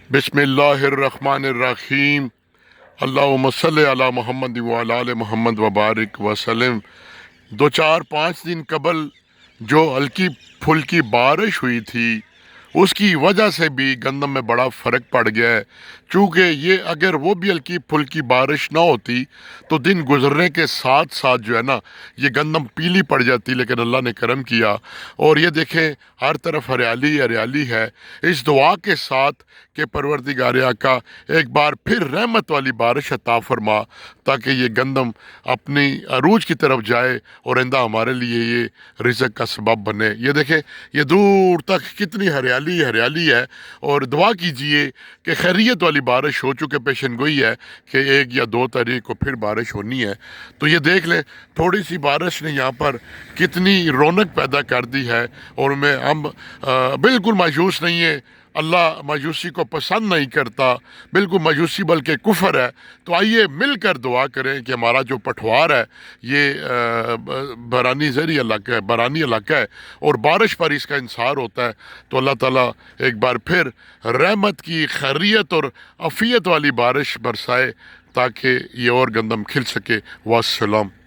बिस्मिल्लाहिर्रहमानिर्रहीम। अल्लाहुम्मा सल्लि अला मोहम्मद व अला आले मोहम्मद वबारिक वसल्लम। 2-4-5 दिन कबल जो हल्की फुल्की बारिश हुई थी उसकी वजह से भी गंदम में बड़ा फ़र्क पड़ गया है। चूँकि ये अगर वो भी हल्की फुल्की बारिश ना होती तो दिन गुजरने के साथ साथ जो है ना ये गंदम पीली पड़ जाती, लेकिन अल्लाह ने करम किया और ये देखें हर तरफ हरियाली हरियाली है। इस दुआ के साथ कि परवरदिगार आका एक बार फिर रहमत वाली बारिश अता फरमा ताकि ये गंदम अपनी अरूज की तरफ जाए और आइंदा हमारे लिए ये रिज़्क़ का सबब बने। ये देखें ये दूर तक कितनी हरियाली हरियाली है और दुआ कीजिए कि खैरियत वाली बारिश हो, चुके पेशन गोई है कि 1 या 2 तारीख को फिर बारिश होनी है। तो ये देख लें थोड़ी सी बारिश ने यहाँ पर कितनी रौनक पैदा कर दी है और हम बिल्कुल मायूस नहीं है। अल्लाह मायूसी को पसंद नहीं करता, बिल्कुल मायूसी बल्कि कुफर है। तो आइए मिलकर दुआ करें कि हमारा जो पठवार है ये बरानी ज़री इलाका है, बरानी इलाका है और बारिश पर इसका इंसार होता है। तो अल्लाह ताला एक बार फिर रहमत की खैरियत और अफ़ियत वाली बारिश बरसाए ताकि ये और गंदम खिल सके। वस्सलाम।